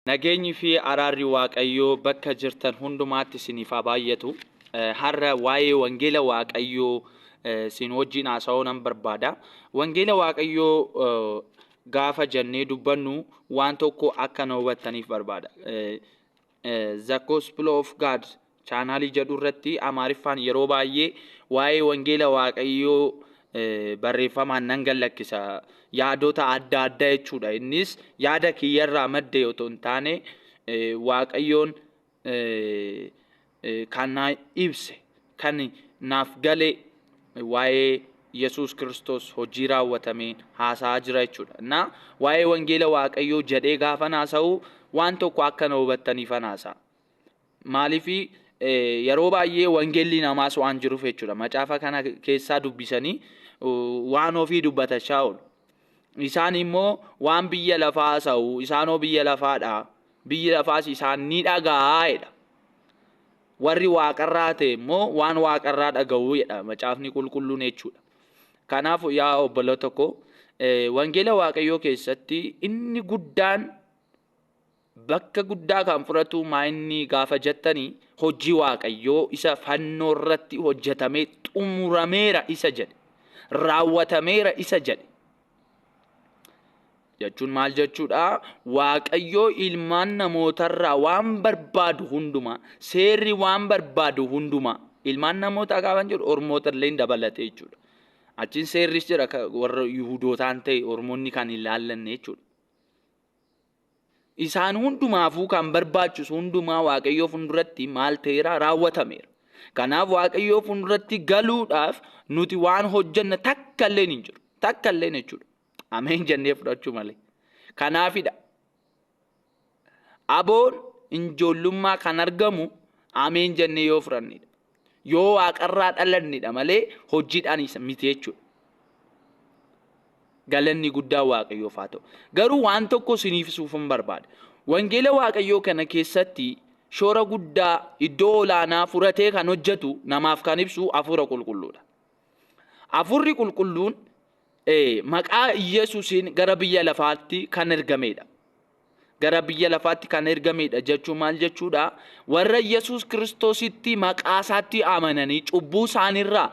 Nageenyi fi araarri Waaqayyoo bakka jirtan hundumaatti isiniif haa baay'atu. Har'a waa'ee wangeela Waaqayyoo isin wajjin haasa'uu nan barbaada. Wangeela Waaqayyoo gaafa jennee dubbannu waan tokko akka nu hubattaniif barbaada. The Gospel of God chaanaalii jedhu irratti Amaariffaan yeroo baay'ee waa'ee wangeela Waaqayyoo barreeffamaan nan gallakkisa. Yaadota adda addaa jechuudha. Innis yaada kiyyarraa madde otoo hin taane Waaqayyoon kan na ibse kan naaf gale waa'ee Yesuus Kiristoos hojii raawwatameen haasa'aa jira jechuudha. Na waa'ee wangeela Waaqayyoo jedhee gaafa haasa'u waan tokko akka nu hubattaniifan haasa'a. Maaliifi yeroo baay'ee wangeelli namaas waan jiruuf jechuudha. Macaafa kana keessaa dubbisanii waan ofii dubbatachaa oolu. Isaan immoo waan biyya lafaa haasa'u, isaanoo biyya lafaadha. Biyyi lafaas isaan ni dhaga'aadha. Warri waaqarraa ta'e immoo waan waaqarraa dhaga'uu jedha macaafni qulqulluun jechuudha. Kanaaf yaa obboloota koo wangeela Waaqayyoo keessatti inni guddaan bakka guddaa kan fudhatu inni gaafa jettanii hojii Waaqayyoo isa fannoo irratti hojjetamee xumurameera isa jedhe. Raawwatameera isa jedhe. Jechuun maal jechuudha? Waaqayyoo ilmaan namootarraa waan barbaadu hundumaa, seerri waan barbaadu hundumaa, ilmaan namootaa gaafa jedhu ormoota illee dabalatee jechuudha. Achiin seerris jira warra Yihuudootaan ta'e ormoonni kan hin laallanne jechuudha. Isaan hundumaafuu kan barbaachisu hundumaa Waaqayyoo fuulduratti maal ta'eera? Raawwatameera. Kanaaf Waaqayyoo fuulduratti galuudhaaf nuti waan hojjenna takka illee hin jiru. Takka illee jechuudha. Ameen jennee fudhachuu malee. Kanaafidha. Aboon ijoollummaa kan argamu ameen jennee yoo fudhannidha. Yoo waaqarraa dhalannidha malee hojiidhaan miti jechuudha. Galanni guddaa Waaqayyoof haa ta'u. Garuu waan tokko isiniif ibsuufin barbaada. Wangeela Waaqayyoo kana keessatti shoora guddaa iddoo olaanaa fudhatee kan hojjetu namaaf kan ibsu Hafuura Qulqulluudha. Hafuurri Qulqulluun maqaa Yesuusiin gara biyya lafaatti kan ergamedha. Gara biyya lafaatti kan ergamedha jechuun maal jechuudha? Warra Yesuus Kiristoositti maqaa isaatti amananii cubbuu isaaniirraa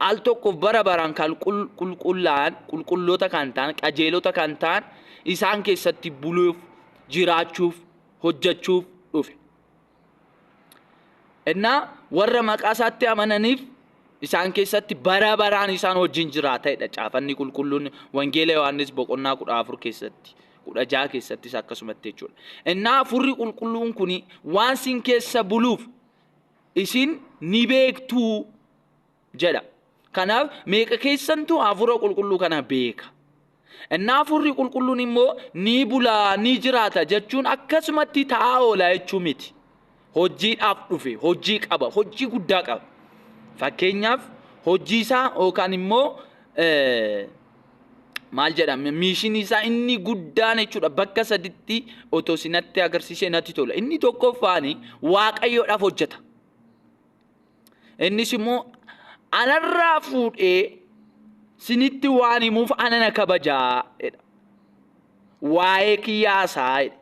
al tokko bara baraan kan qulqulloota kan ta'an, qajeelota kan ta'an isaan keessatti buluuf, jiraachuuf, hojjechuuf dhufe. Innaa warra maqaa isaatti amananiif isaan keessatti bara baraan isaan wajjin jiraatedha. Caafanni qulqulluun wangeela Yohaannis boqonnaa 14 keessatti, 16 keessattis akkasumatti jechuudha. Innaa Hafuurri Qulqulluun kun waan isin keessa buluuf isin ni beektuu jedha. Kanaaf meeqa keessantu Hafuura Qulqulluu kana beeka. Innaa Hafuurri Qulqulluun immoo ni bulaa ni jiraata jechuun akkasumatti taa'aa oola jechuu miti. Hojiidhaaf dhufe, hojii qaba, hojii guddaa qaba. Fakkeenyaaf hojii isaa yookaan immoo maal jedhama miishinii isaa inni guddaan jechuudha. Bakka saditti otoo sinatti agarsiisee natti tola. Inni tokkoffaani Waaqayyoodhaaf hojjeta. Innis immoo anarraa fuudhee sinitti waan himuuf ana na kabajaa jedha. Waa'ee kiyyaasaa jedha.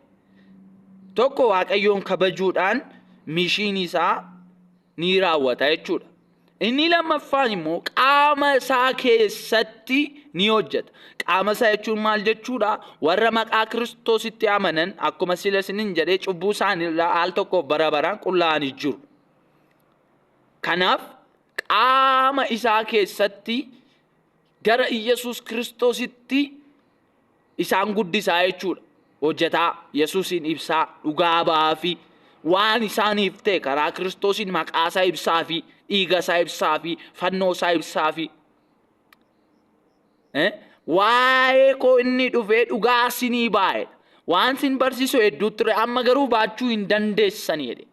Tokko Waaqayyoon kabajuudhaan miishinii isaa ni raawwata jechuudha. Inni lammaffaan immoo qaama isaa keessatti ni hojjeta. Qaama isaa jechuun maal jechuudha? Warra maqaa Kiristoositti amanan akkuma sila isiniin jedhee cubbuu isaaniirraa al tokko bara baraan qullaa'anii jiru. Kanaaf qaama isaa keessatti gara Yesuus Kiristoositti isaan guddisaa jechuudha. Hojjetaa Yesuusin ibsaa dhugaa ba'aa fi waan isaaniif ta'e karaa Kiristoosiin maqaa isaa ibsaa fi dhiiga isaa ibsaa fi fannoo isaa ibsaa fi waa'ee koo inni dhufee dhugaa isinii baa'edha. Waan isin barsiisu hedduu ture amma garuu baachuu hin dandeessani jedhe.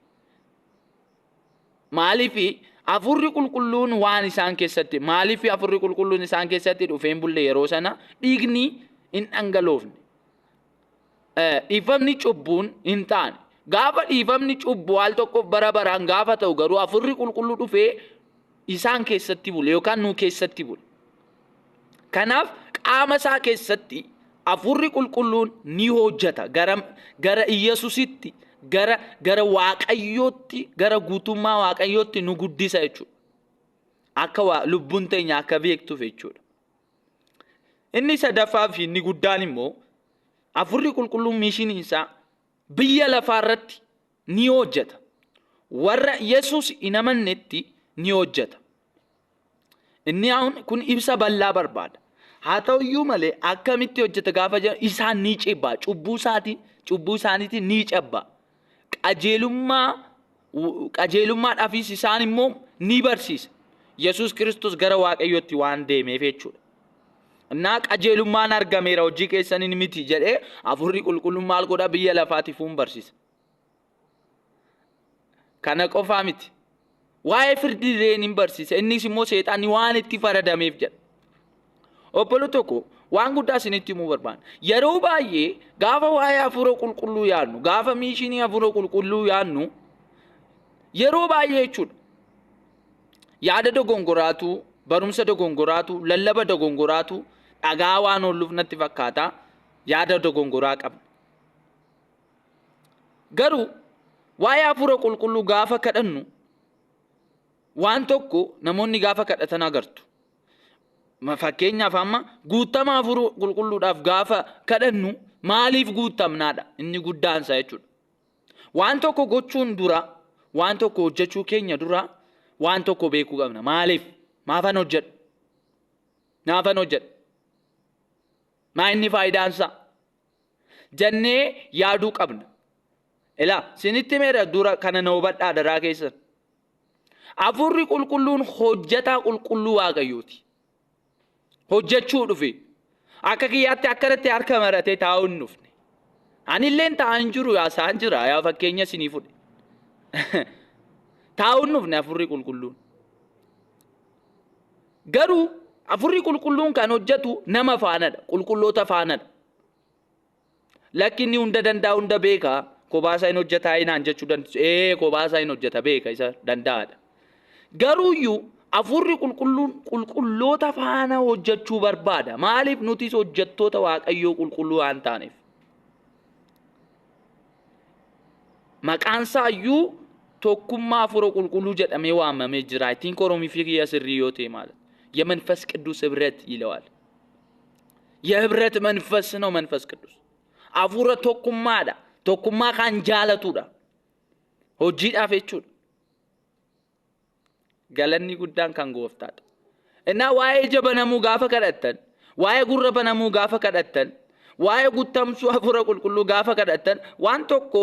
Maaliifi Hafuurri Qulqulluun waan isaan keessatti maaliifi Hafuurri Qulqulluun isaan keessatti dhufeen bulle yeroo sana dhiigni hin dhangaloofne. Dhiifamni cubbuun hin taane. Gaafa dhiifamni cubbuu al tokkoof bara baraan gaafa ta'u garuu Hafuurri Qulqulluu dhufee isaan keessatti bule yookaan nu keessatti bule. Kanaaf qaama isaa keessatti Afurri qulqulluun ni hojjeta gara Yesuusitti gara Waaqayyootti gara guutummaa Waaqayyootti nu guddisa jechuudha. Akka lubbuun teenya akka beektuuf jechuudha. Inni sadaffaa fi inni guddaan immoo afurri qulqulluun mishiin isaa biyya lafaa irratti ni hojjeta. Warra Yesuus hin amannetti ni hojjeta. Inni kun ibsa bal'aa barbaada. Haa ta'u iyyuu malee akkamitti hojjeta gaafa jedhu isaan ni cebbaa. Cubbuu isaaniitiin ni cebbaa. Qajeelummaadhaafis isaan immoo ni barsiisa. Yesuus Kiristoos gara Waaqayyootti waan deemeef jechuudha. Innaa qajeelummaan argameera hojii keessaniin miti jedhee afurri qulqulluun maal godha biyya lafaatiif barsiisa. Kana qofaa miti. Waa'ee firdii ni barsiisa. Innis immoo seexanni waan itti faradameef jedha. Obbolo tokko waan guddaa isinitti himuu barbaada. Yeroo baay'ee gaafa waa'ee afura qulqulluu yaadnu, gaafa mishinii afura qulqulluu yaadnu, yeroo baay'ee jechuudha. Yaada dogongoraatu, barumsa dogongoraatu, lallaba dogongoraatu, dhagaa waan oolluuf natti fakkaata, yaada dogongoraa qabna. Garuu waa'ee afura qulqulluu gaafa kadhannu waan tokko namoonni gaafa kadhatan agartu. Fakkeenyaaf amma guutama afura qulqulluudhaaf gaafa kadhannu maaliif guutamnaadha inni guddaansa jechuudha. Waan tokko gochuun dura, waan tokko hojjechuu keenya dura waan tokko beekuu qabna. Maaliif? Maafan hojjedhu? Naafan hojjedhu? Maa inni faayidaansa? Jennee yaaduu qabna. Sinitti meera dura kana na hubadhaa daraa keessan. Afurri qulqulluun hojjetaa qulqulluu Waaqayyooti. Hojjechuu dhufe. Akka kiyyaatti akkanatti harka maratee taa'uu hin dhufne. Anilleen taa'an jiru yaasaan jira yaa fakkeenya isinii fudhe. Taa'uu hin dhufne afurri qulqulluun. Garuu afurri qulqulluun kan hojjetu nama faanadha. Qulqulloota faanadha. Lakkinni hunda danda'a hunda beekaa. Kophaa hin hojjetaa hinaan jechuu dandeessu. Kophaa hin hojjeta beeka isa danda'aadha. Garuuyyuu afurri qulqulluun qulqulloota faana hojjechuu barbaada. Maaliif nutis hojjettoota Waaqayyoo qulqulluu waan taaneef. Maqaan isaayyuu tokkummaa afura qulqulluu jedhamee waamamee jira. Ittiin koromii fi kiyya sirrii yoo ta'e ማለት የመንፈስ ቅዱስ ህብረት ይለዋል። የህብረት መንፈስ ነው መንፈስ ቅዱስ። አፉረ tokkummaadha. Tokkummaa kan jaalatudha. Hojiidhaaf jechuudha. Galanni guddaan kan gooftaadha. Innaa waa'ee jabanamuu gaafa kadhattan, waa'ee gurra banamuu gaafa kadhattan, waa'ee guttamsuu afura qulqulluu gaafa kadhattan, waan tokko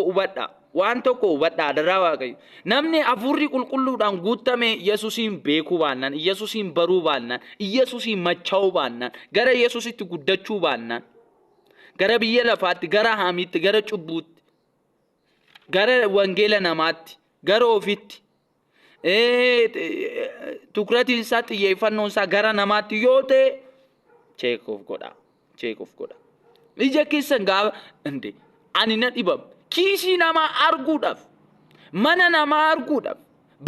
hubadhaa daraa Waaqayyo. Namni afurri qulqulluudhaan guuttame Yesuusiin beekuu baannaan, Yesuusiin baruu baannaan, Yesuusiin machaa'uu baannaan, gara Yesuusitti guddachuu baannaan, gara biyya lafaatti, gara haamiitti, gara cubbuutti, gara wangeela namaatti, gara ofitti, tukuratiin isaa xiyyeeffannoon isaa gara namaatti yoo ta'e cheekoof godha. Ija keessan gaafa ani na dhibam kiisii namaa arguudhaaf, mana namaa arguudhaaf,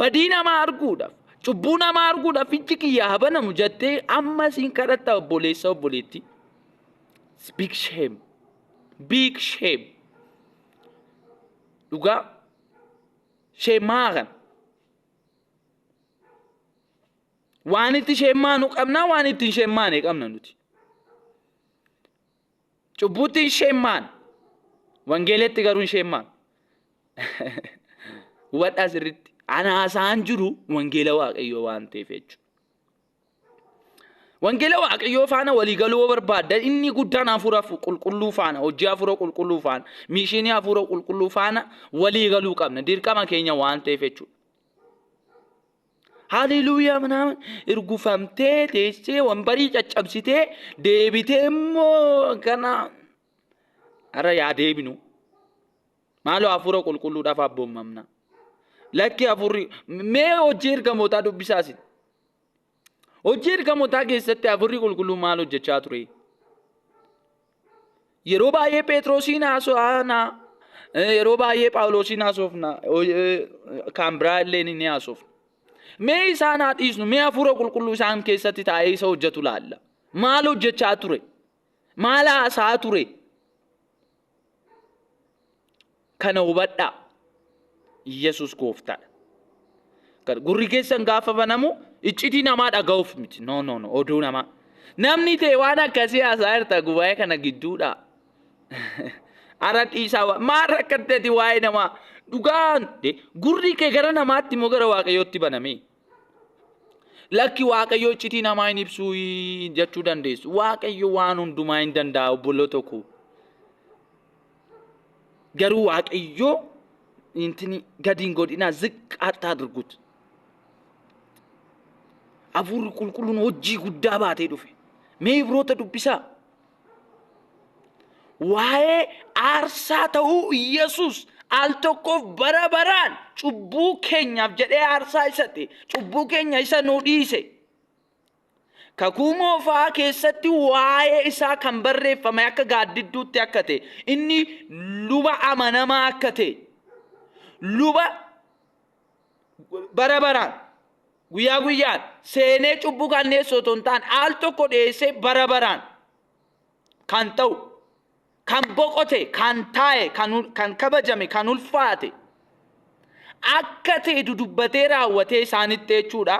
badii namaa arguudhaaf, cubbuu namaa arguudhaaf iji kiyyaa habanamu jettee amma siin kadhatta obboleessa obboleetti. Big shame. Dhugaa sheemaa kan waan itti sheemaanu qabnaa waan ittiin sheemaane qabna nuti. Cubbuutti sheemaan wangeelatti garuu sheemaan. Hubadhaa sirriitti anaasaan jiru wangeela Waaqayyoo waan ta'eef jechuudha. Wangeela Waaqayyoo faana walii galuu barbaadda inni guddaan afura qulqulluu faana, hojii afura qulqulluu faana, mishinii afura qulqulluu faana walii galuu qabna. Dirqama keenya waan ta'eef jechuudha. Haleluuyaa ምናምን irgufamtee teessee wambarii caccabsitee deebitee immoo kana ara yaa deebinu maaloo afura qulqulluudhaaf abboomamna. Lakki afurri mee hojii ergamootaa dubbisaasin. Hojii ergamootaa keessatti afurri qulqulluu maal hojjechaa ture? Yeroo baay'ee Phexrosiin haasofna, yeroo baay'ee Phaawulosiin haasofna, kan biraa illee ni haasofna. Mee isaan haadhiisnu, mee afura qulqulluu isaan keessatti taa'ee isa hojjetu laalla. Maal hojjechaa ture? Maala haasaa ture? Kana hubadhaa. Yesus gooftaadha. Gurri keessan gaafa banamu iccitii namaa dhaga'uuf miti. No, oduu namaa. Namni ta'e waan akkasii haasaa jirta gubaa'ee kana gidduudha. Ara dhiisaa maal rakkatteeti waa'ee namaa dhugaan gurri kee gara namaatti moo gara Waaqayyootti baname? Lakki Waaqayyo iccitii namaa hin ibsuu jechuu dandeessu. Waaqayyo waan hundumaa hin danda'a obboloota koo. Garuu Waaqayyo intini gadi hin godhinaa ziqqaatti adarguut. Hafuurri qulqulluun hojii guddaa baatee dhufe. Mee Ibroota dubbisaa. Waa'ee aarsaa ta'uu Yesus al tokkoof bara baraan cubbuu keenyaaf jedhee aarsaa isa ta'e cubbuu keenya isa nuu dhiise. Kakuu moofaa keessatti waa'ee isaa kan barreeffame akka gaaddidduutti akka ta'e inni luba amanamaa akka ta'e luba bara baraan guyyaa guyyaan seenee cubbuu kanneessoo otoo hin taane al tokko dhiyeessee bara baraan kan ta'u kan boqote kan taa'e kan kabajame kan ulfaate akka ta'e dudubbatee raawwatee isaanitti jechuudha.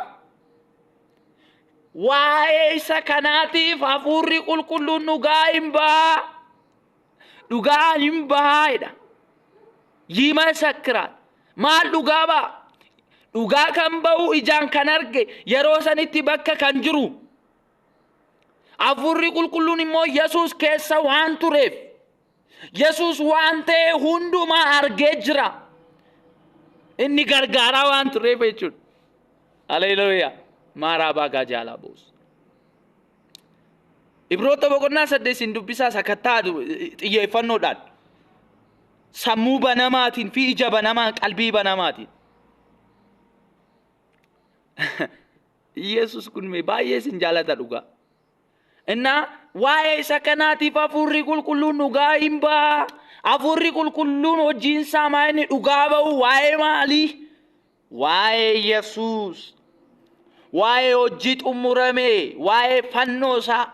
Waa'ee isa kanaatiif hafuurri qulqulluun dhugaa hin bahaadha. Yima sakkiraat maal dhugaa ba'a? Dhugaa kan ba'u ijaan kan arge yeroo sanitti bakka kan jiru. Hafuurri qulqulluun immoo Yesus keessa waan tureef Yesus waan ta'e hundumaa argee jira. Inni gargaaraa waan tureef jechuudha. Haleluuyaa. Maaraabaa gaajaalaa boos. Ibroota boqonnaa 8 dubbisaa sakattaa xiyyeeffannoodhaan sammuu banamaatiin fi ija banamaan qalbii banamaatiin. Yesus kun baay'ee sin jaalata dhugaa. Innaa waa'ee isa kanaatiif hafuurri qulqulluun dhugaa hin ba'a. Hafuurri qulqulluun hojiinsaa maa inni dhugaa ba'u waa'ee maalii? Waa'ee Yesus. Waa'ee hojii xumurame, waa'ee fannoo isaa.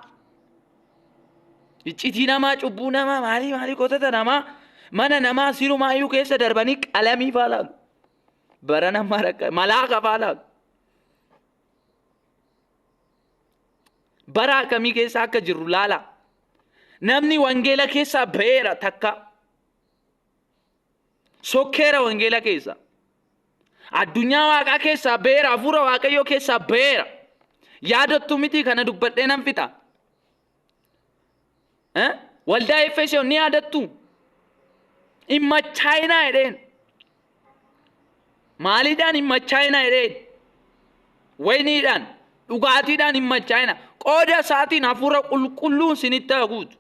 Iccitii namaa, cubbuu namaa, maalii qottata namaa, mana namaa sirumaayyuu keessa darbanii qalamii faalaalu. Bara namaa malaaqa faalaalu. Bara akkamii keessa akka jirru laala. Namni wangeela keessaa ba'eera takka. Sokkeera wangeela keessa. Addunyaa waaqaa keessaa ba'eera, hafuura Waaqayyoo keessaa ba'eera. Yaadattu miti kana dubbadhee nan fixa. Waldaa Efesoon ni yaadattu. Hin machaa'inaa jedheen. Maaliidhaan hin machaa'inaa jedheen? Wayniidhaan, dhugaatiidhaan hin machaa'ina. Qooda isaatiin hafuura qulqulluun sinitti haguutu.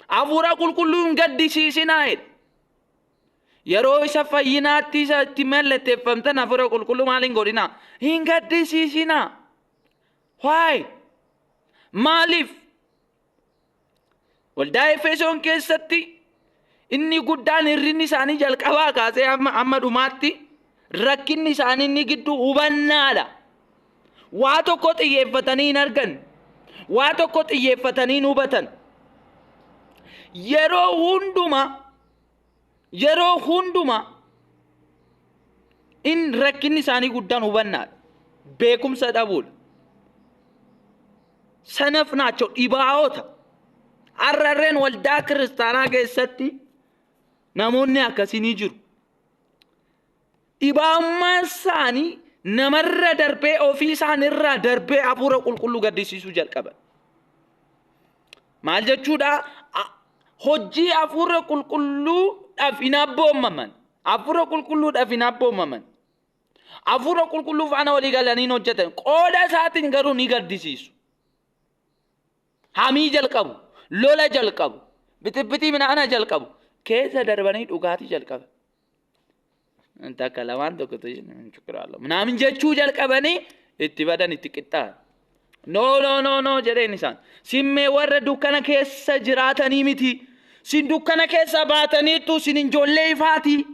Hafuura qulqulluun gaddisiisinaa jedhe. Yeroo isa fayyinaatti isa itti mallatteeffamtan hafuura qulqulluu maaliin godhinaa? Hin gaddisiisinaa. Waa'ee maaliif? Waldaa Efesoon keessatti inni guddaan hirrinni isaanii jalqabaa kaasee amma dhumaatti rakkinni isaanii inni gidduu hubannaadha. Waa tokko xiyyeeffatanii hin argan. Waa tokko xiyyeeffatanii hin hubatan. Yeroo hundumaa in rakkinni isaanii guddaan hubannaadha. Beekumsa dhabuudha. Sanaf naachoo dhibaa'oota. Arrarreen waldaa kiristaanaa keessatti namoonni akkasii ni jiru. Dhibaa'ummaan isaanii namarra darbee ofii isaanirraa darbee hafuura qulqulluu gaddisiisuu jalqaban. Maal jechuudha? Hojii hafuura qulqulluudhaaf hin abboomaman. Hafuura qulqulluudhaaf hin abboomaman. Hafuura qulqulluu faana walii galanii hojjetan. Qooda isaatiin garuu ni gaddisiisu. Hamii jalqabu, lola jalqabu, bitibbitii midhaana jalqabu, keessa darbanii dhugaatii jalqabu. Takka lamaan tokkotu naamin jechuu jalqabanii itti badan itti qixxaan. No jedheen isaan. Simmee warra dukkana keessa jiraatanii miti. Sin dukkana keessa baataniitu sin ijoollee ifaati.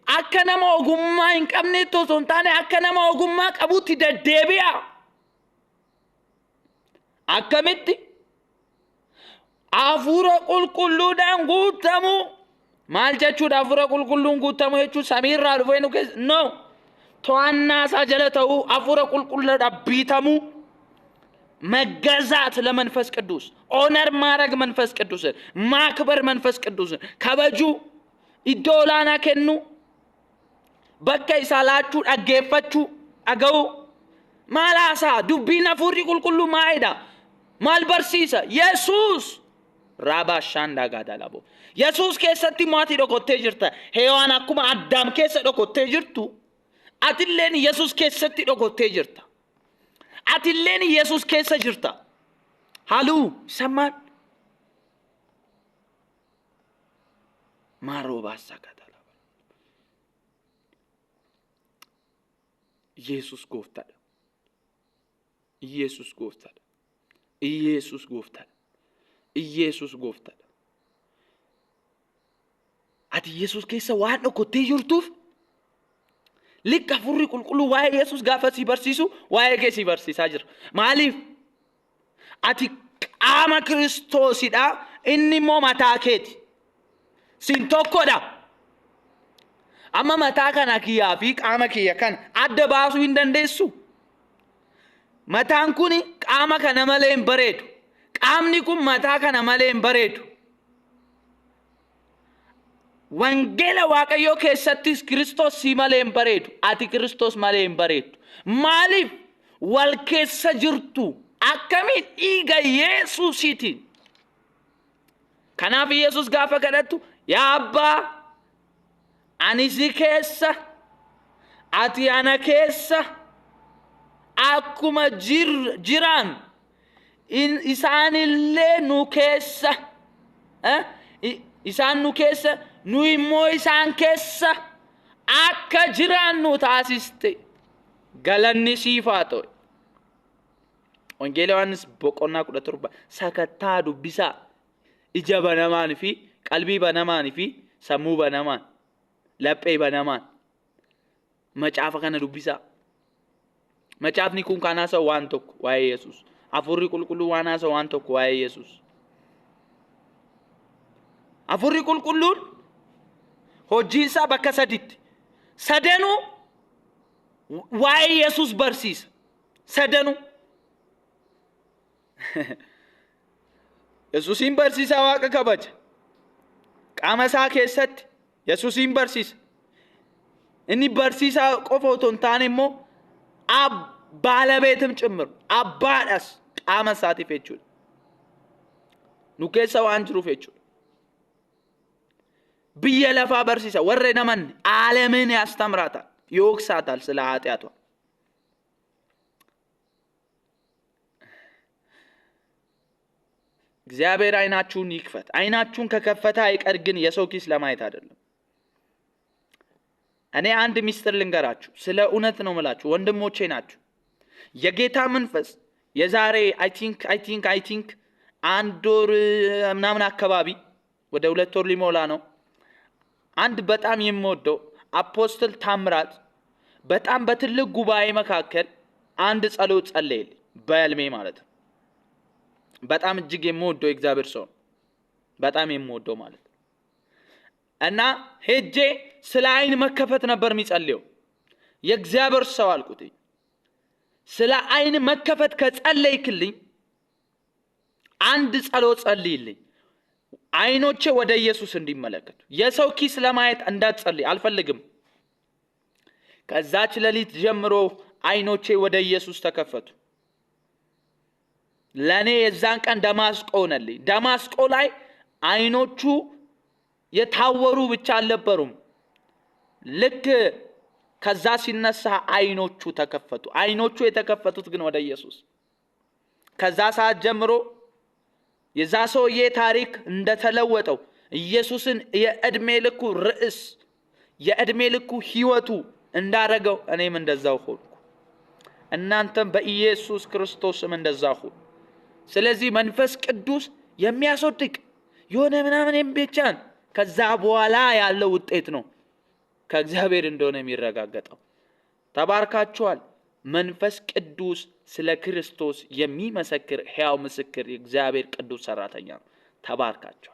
Akka nama ogummaa hin qabneetti osoo hin taane akka nama ogummaa qabutti deddeebi'a. akkamitti hafuura qulqulluudhaan guutamu. maal jechuudha hafuura qulqulluun guutamu jechuun samiirraa dhufee nu keessa no to'annaa isaa jala ta'uu hafuura qulqulluudhaan biitamu መገዛት ለመንፈስ ቅዱስ ኦነር ማድረግ መንፈስ ቅዱስን ማክበር መንፈስ ቅዱስን ከበጁ ኢዶላና ከኑ በቃ ይሳላችሁ አገፈችሁ አገው ማላሳ ዱቢና ፉሪ ቁልቁሉ ማይዳ ማልበርሲሳ ኢየሱስ ራባሻንዳ ጋዳላቦ ኢየሱስ ከሰቲ ማቲ ዶኮቴ ጅርታ ሄዋን አኩማ አዳም ከሰ ዶኮቴ ጅርቱ አትሌን ኢየሱስ ከሰቲ ዶኮቴ ጅርታ አትሌን ኢየሱስ ከሰ ጅርታ ሃሉ ሰማን ማሮባሳ ጋዳላቦ ኢየሱስ ጎፍታል ኢየሱስ ጎፍታል ኢየሱስ ጎፍታል ኢየሱስ ጎፍታል አት ኢየሱስ ከሰ ዋን ኦኮቴ ጅርቱፍ ልክ አፉሪ ቁልቁሉ ዋይ ኢየሱስ ጋፈ ሲበርሲሱ ዋይ ከ ሲበርሲሳ ጅር ማሊፍ አቲ ቃማ ክርስቶስዳ እንሞ ማታኬት ሲንቶኮዳ አማ ማታካና ኪያፊ ቃማ ኪያ ከን አደባሱ እንደንደሱ mataan kuni qaama kana malee hin bareedu qaamni kun mataa kana malee hin bareedu wangeela waaqayyoo keessattis Kiristoos si malee hin bareedu ati Kiristoos malee hin bareedu maaliif wal keessa jirtu akkamiin dhiiga Yesuusiitiin kanaaf Yesuus gaafa kadhattu yaa abbaa ani si keessa ati ana keessa akkuma jiran isaan illee nu keessa isaan nu keessa nu immoo isaan keessa akka jiraannu taasiste galanni siif haa ta'u. Wangeela Yohaannis boqonnaa 17 sakattaa dubbisaa ija banamaan fi qalbii banamaan fi sammuu banamaan laphee banamaan macaafa kana dubbisaa. Macaafni kun kan haasa'u waan tokko waa'ee Yesuus. Afurri qulqulluu waan haasa'u waan tokko waa'ee Yesuus. Afurri qulqulluun hojii isaa bakka sadiitti. Sadanuu waa'ee Yesuus barsiisa. Sadanuu. Yesuusin barsiisa waaqa kabaja. Qaama isaa keessatti Yesuusin barsiisa. Inni barsiisaa qofa otoo hin taane immoo ባለቤትም ጭምር አባዳስ ቃመ ሳቲ ፈቹ ኑኬሰው አንጅሩ ፈቹ በየለፋ በርሲሳ ወሬ ነመን ዓለምን ያስተምራታል ይወቅሳታል ስለ ኃጢያቷ እግዚአብሔር አይናችሁን ይክፈት አይናችሁን ከከፈተ አይቀር ግን የሰው ኪስ ለማየት አይደለም እኔ አንድ ሚስጥር ልንገራችሁ ስለ እውነት ነው ማለት ወንድሞቼ ናችሁ የጌታ መንፈስ የዛሬ አይ ቲንክ አንድ ወር ምናምን አካባቢ ወደ 2 ወር ሊሞላ ነው አንድ በጣም የምወደው አፖስቶል ታምራት በጣም በትልቅ ጉባኤ መካከል አንድ ጸሎት ጸለየልኝ በልሜ ማለት ነው በጣም እጅግ የምወደው እግዚአብሔር ሰው በጣም የምወደው ማለት እና ሄጄ ስለ አይን መከፈት ነበር የሚጸልየው የእግዚአብሔር ሰው አልኩት ስለ አይን መከፈት ከጸለይክልኝ አንድ ጸሎት ጸልይልኝ አይኖቼ ወደ ኢየሱስ እንዲመለከቱ የሰው ኪስ ለማየት እንዳትጸልይ አልፈልግም ከዛች ሌሊት ጀምሮ አይኖቼ ወደ ኢየሱስ ተከፈቱ ለኔ የዛን ቀን ደማስቆ ሆነልኝ ደማስቆ ላይ አይኖቹ የታወሩ ብቻ አልነበሩም ልክ ከዛ ሲነሳ አይኖቹ ተከፈቱ አይኖቹ የተከፈቱት ግን ወደ ኢየሱስ ከዛ ሰዓት ጀምሮ የዛ ሰውዬ ታሪክ እንደተለወጠው ኢየሱስን የእድሜ ልኩ ርዕስ የእድሜ ልኩ ህይወቱ እንዳረገው እኔም እንደዛው ሆንኩ እናንተም በኢየሱስ ክርስቶስም እንደዛው ሆኑ ስለዚህ መንፈስ ቅዱስ የሚያስወድቅ የሆነ ምናምን የሚቻል ከዛ በኋላ ያለው ውጤት ነው ከእግዚአብሔር እንደሆነ የሚረጋገጠው ተባርካችኋል መንፈስ ቅዱስ ስለ ክርስቶስ የሚመሰክር ሕያው ምስክር የእግዚአብሔር ቅዱስ ሰራተኛ ነው። ተባርካቸው።